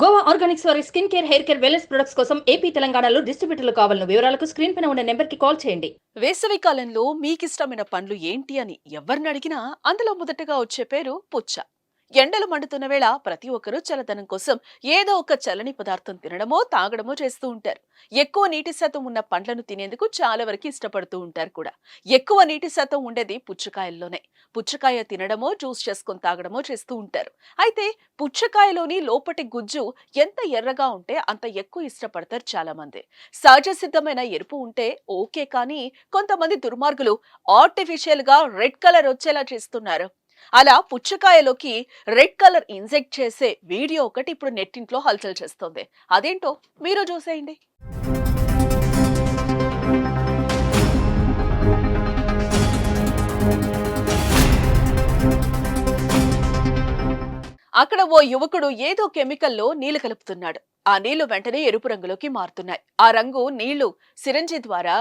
Goa Organics వారి skin care, hair care, wellness products కోసం AP, తెలంగాణలో డిస్ట్రిబ్యూటర్లు కావాలన్న వివరాలకు స్క్రీన్ పైన ఉన్న నెంబర్కి కాల్ చేయండి. వేసవి కాలంలో మీకిష్టమైన పండ్లు ఏంటి అని ఎవరిని అడిగినా అందులో మొదటగా వచ్చే పేరు పుచ్చ. ఎండలు మండుతున్న వేళ ప్రతి ఒక్కరూ చల్లదనం కోసం ఏదో ఒక చల్లని పదార్థం తినడమో తాగడమో చేస్తూ ఉంటారు. ఎక్కువ నీటి శాతం ఉన్న పండ్లను తినేందుకు చాలా వరకు ఇష్టపడుతూ ఉంటారు కూడా. ఎక్కువ నీటి శాతం ఉండేది పుచ్చకాయల్లోనే. పుచ్చకాయ తినడమో జ్యూస్ చేసుకొని తాగడమో చేస్తూ ఉంటారు. అయితే పుచ్చకాయలోని లోపటి గుజ్జు ఎంత ఎర్రగా ఉంటే అంత ఎక్కువ ఇష్టపడతారు చాలా మంది. సహజ సిద్ధమైన ఎరుపు ఉంటే ఓకే, కానీ కొంతమంది దుర్మార్గులు ఆర్టిఫిషియల్ గా రెడ్ కలర్ వచ్చేలా చేస్తున్నారు. అలా పుచ్చకాయలోకి రెడ్ కలర్ ఇంజెక్ట్ చేసే వీడియో ఒకటి ఇప్పుడు నెట్టింట్లో హల్చల్ చేస్తోంది. అదేంటో మీరు చూసేయండి. అక్కడ ఓ యువకుడు ఏదో కెమికల్లో నీళ్లు కలుపుతున్నాడు. ఆ నీళ్లు వెంటనే ఎరుపు రంగులోకి మారుతున్నాయి. ఆ రంగు నీళ్లు సిరంజి ద్వారా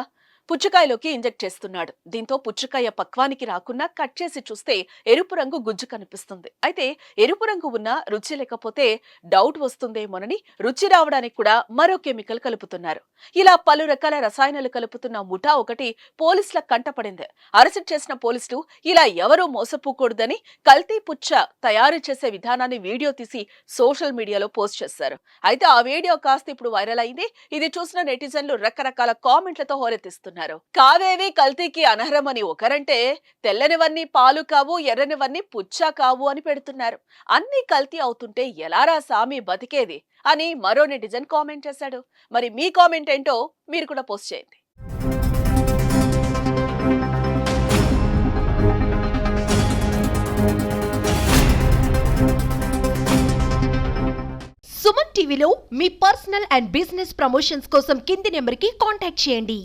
పుచ్చకాయలోకి ఇంజెక్ట్ చేస్తున్నాడు. దీంతో పుచ్చకాయ పక్వానికి రాకుండా కట్ చేసి చూస్తే ఎరుపు రంగు గుజ్జు కనిపిస్తుంది. అయితే ఎరుపు రంగు ఉన్న రుచి లేకపోతే డౌట్ వస్తుందేమోనని రుచి రావడానికి కూడా మరో కెమికల్ కలుపుతున్నారు. ఇలా పలు రకాల రసాయనాలు కలుపుతున్న ముఠా ఒకటి పోలీసుల కంటపడింది. అరెస్ట్ చేసిన పోలీసులు ఇలా ఎవరూ మోసపోకూడదని కల్తీ పుచ్చ తయారు చేసే విధానాన్ని వీడియో తీసి సోషల్ మీడియాలో పోస్ట్ చేశారు. అయితే ఆ వీడియో కాస్త ఇప్పుడు వైరల్ అయింది. ఇది చూసిన నెటిజన్లు రకరకాల కామెంట్లతో హోరెత్తిస్తున్నారు. కావేవి కల్తీకి అనర్హమని ఒకరంటే, తెల్లనివన్నీ పాలు కావు, ఎర్రనివన్నీ పుచ్చ కావు అని పెడుతున్నారు. అన్ని కల్తీ అవుతుంటే ఎలారా సామి బతికేది అని మరో నెటిజన్ కామెంట్ చేశాడు. మరి మీ కామెంట్ ఏంటో మీరు కూడా పోస్ట్ చేయండి. సుమన్ టీవీలో మీ పర్సనల్ అండ్ బిజినెస్ ప్రమోషన్స్ కోసం కింది నెంబర్కి కాంటాక్ట్ చేయండి.